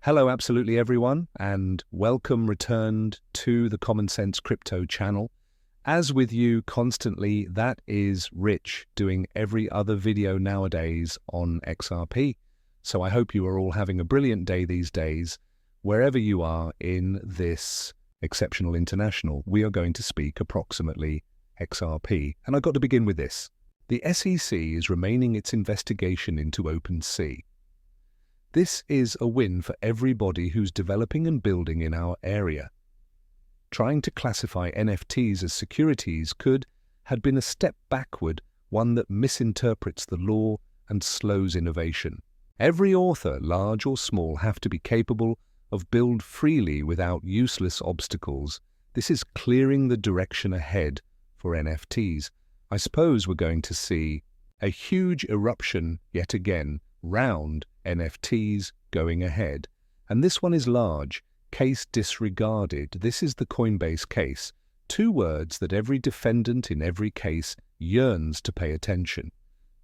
Hello, absolutely everyone, and welcome returned to the Common Sense Crypto channel. As with you constantly, that is Rich doing every other video nowadays on XRP. So I hope you are all having a brilliant day these days. Wherever you are in this exceptional international, we are going to speak approximately XRP. And I've got to begin with this. The SEC is remaining its investigation into OpenSea. This is a win for everybody who's developing and building in our area. Trying to classify NFTs as securities had been a step backward, one that misinterprets the law and slows innovation. Every author, large or small, have to be capable of build freely without useless obstacles. This is clearing the direction ahead for NFTs. I suppose we're going to see a huge eruption yet again round NFTs going ahead. And this one is large. Case disregarded. This is the Coinbase case. Two words that every defendant in every case yearns to pay attention.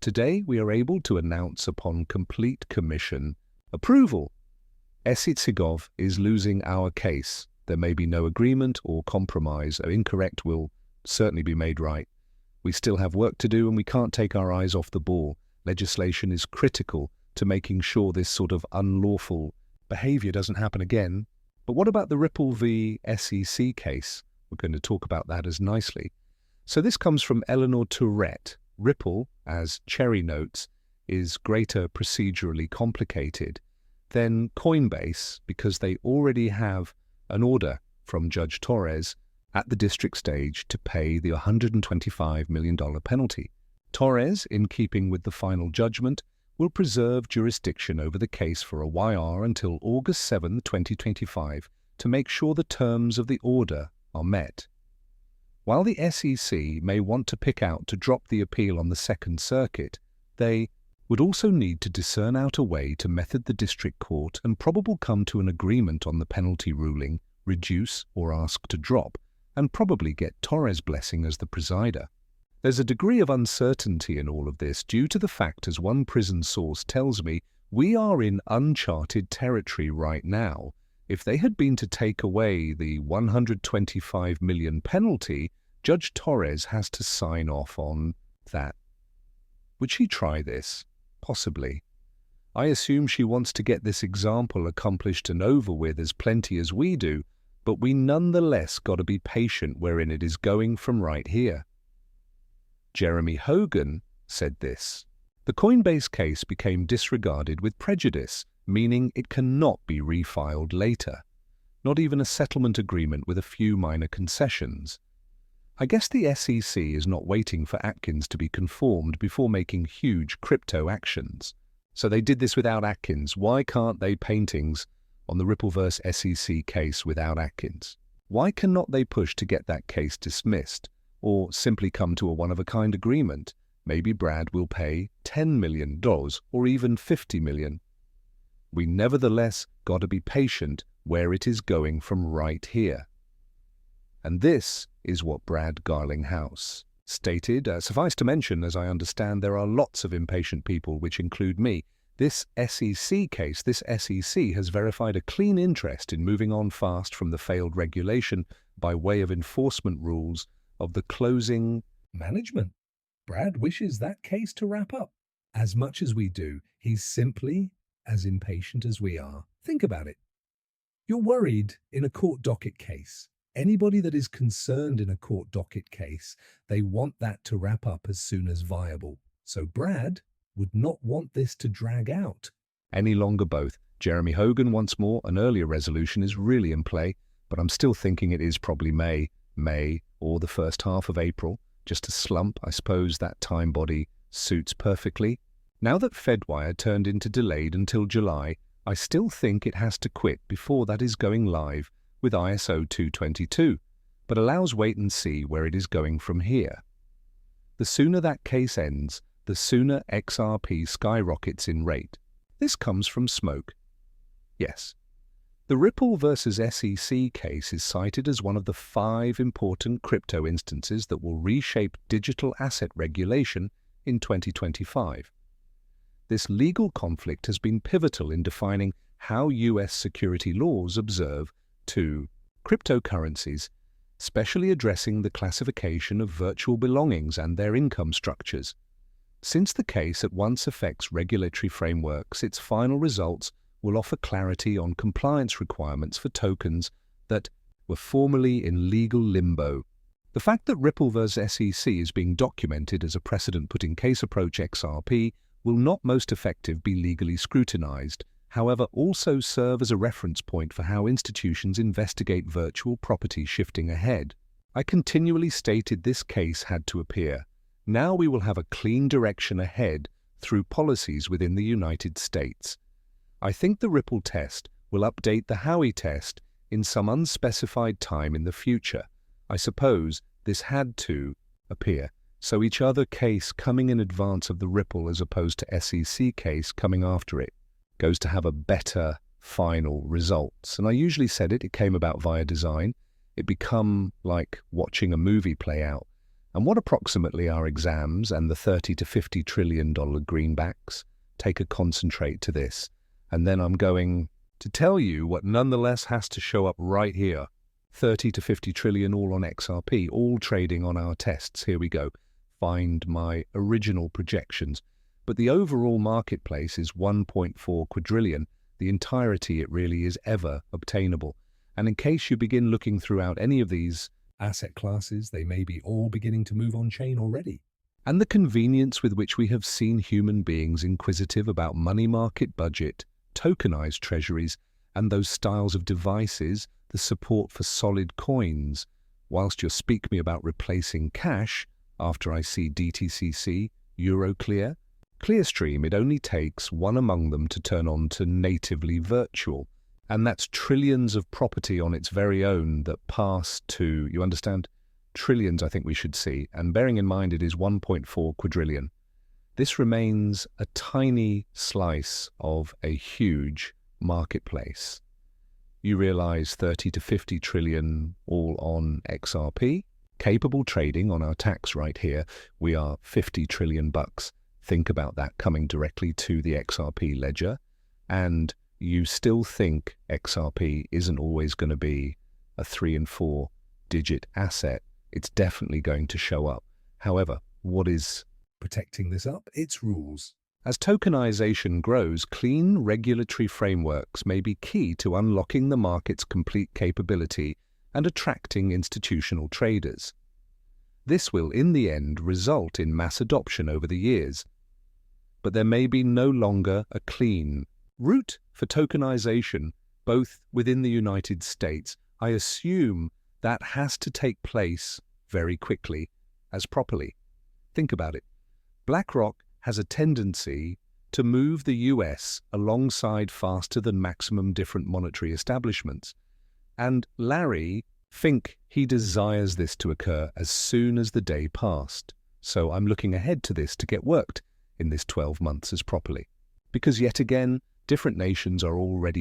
Today we are able to announce upon complete commission approval. Us.Thankx is losing our case. There may be no agreement or compromise. Incorrect will certainly be made right. We still have work to do and we can't take our eyes off the ball. Legislation is critical to making sure this sort of unlawful behavior doesn't happen again. But what about the Ripple v. SEC case? We're going to talk about that as nicely. So this comes from Eleanor Tourette. Ripple, as Cherry notes, is greater procedurally complicated than Coinbase because they already have an order from Judge Torres at the district stage to pay the $125 million penalty. Torres, in keeping with the final judgment, will preserve jurisdiction over the case for a YR until August 7, 2025, to make sure the terms of the order are met. While the SEC may want to pick out to drop the appeal on the Second Circuit, they would also need to discern out a way to method the district court and probably come to an agreement on the penalty ruling, reduce or ask to drop, and probably get Torres' blessing as the presider. There's a degree of uncertainty in all of this due to the fact, as one prison source tells me, we are in uncharted territory right now. If they had been to take away the $125 million penalty, Judge Torres has to sign off on that. Would she try this? Possibly. I assume she wants to get this example accomplished and over with as plenty as we do, but we nonetheless got to be patient wherein it is going from right here. Jeremy Hogan said this: the Coinbase case became disregarded with prejudice, meaning it cannot be refiled later. Not even a settlement agreement with a few minor concessions. I guess the SEC is not waiting for Atkins to be conformed before making huge crypto actions. So they did this without Atkins. Why can't they paintings on the Ripple vs. SEC case without Atkins? Why cannot they push to get that case dismissed? Or simply come to a one-of-a-kind agreement? Maybe Brad will pay $10 million or even $50 million. We nevertheless got to be patient where it is going from right here. And this is what Brad Garlinghouse stated. Suffice to mention, as I understand, there are lots of impatient people, which include me. This SEC case, this SEC has verified a clean interest in moving on fast from the failed regulation by way of enforcement rules of the closing management. Brad wishes that case to wrap up. As much as we do, he's simply as impatient as we are. Think about it. You're worried in a court docket case. Anybody that is concerned in a court docket case, they want that to wrap up as soon as viable. So Brad would not want this to drag out any longer. Both Jeremy Hogan, once more, an earlier resolution is really in play, but I'm still thinking it is probably May, or the first half of April. Just a slump, I suppose that time body suits perfectly. Now that Fedwire turned into delayed until July, I still think it has to quit before that is going live with ISO 222, but allows wait and see where it is going from here. The sooner that case ends, the sooner XRP skyrockets in rate. This comes from Smoke. Yes. The Ripple vs. SEC case is cited as one of the 5 important crypto instances that will reshape digital asset regulation in 2025. This legal conflict has been pivotal in defining how US security laws observe to cryptocurrencies, specially addressing the classification of virtual belongings and their income structures. Since the case at once affects regulatory frameworks, its final results will offer clarity on compliance requirements for tokens that were formerly in legal limbo. The fact that Ripple vs. SEC is being documented as a precedent-putting case approach XRP will not most effective be legally scrutinized, however also serve as a reference point for how institutions investigate virtual property shifting ahead. I continually stated this case had to appear. Now we will have a clean direction ahead through policies within the United States. I think the Ripple test will update the Howey test in some unspecified time in the future. I suppose this had to appear, so each other case coming in advance of the Ripple as opposed to SEC case coming after it goes to have a better final results. And I usually said it came about via design. It become like watching a movie play out. And what approximately are exams and the $30 to $50 trillion greenbacks? Take a concentrate to this. And then I'm going to tell you what nonetheless has to show up right here. 30 to 50 trillion all on XRP, all trading on our tests. Here we go. Find my original projections. But the overall marketplace is 1.4 quadrillion. The entirety it really is ever obtainable. And in case you begin looking throughout any of these asset classes, they may be all beginning to move on chain already. And the convenience with which we have seen human beings inquisitive about money market budget, tokenized treasuries, and those styles of devices, the support for solid coins. Whilst you speak me about replacing cash, after I see DTCC, Euroclear, Clearstream, it only takes one among them to turn on to natively virtual. And that's trillions of property on its very own that pass to, you understand, trillions I think we should see. And bearing in mind it is 1.4 quadrillion. This remains a tiny slice of a huge marketplace. You realize 30 to 50 trillion all on XRP, capable trading on our tax right here. We are 50 trillion bucks. Think about that coming directly to the XRP ledger. And you still think XRP isn't always going to be a 3 and 4 digit asset. It's definitely going to show up. However, what is protecting this up? Its rules. As tokenization grows, clean regulatory frameworks may be key to unlocking the market's complete capability and attracting institutional traders. This will, in the end, result in mass adoption over the years. But there may be no longer a clean route for tokenization, both within the United States. I assume that has to take place very quickly, as properly. Think about it. BlackRock has a tendency to move the US alongside faster than maximum different monetary establishments. And Larry Fink, he desires this to occur as soon as the day passed. So I'm looking ahead to this to get worked in this 12 months as properly. Because yet again, different nations are already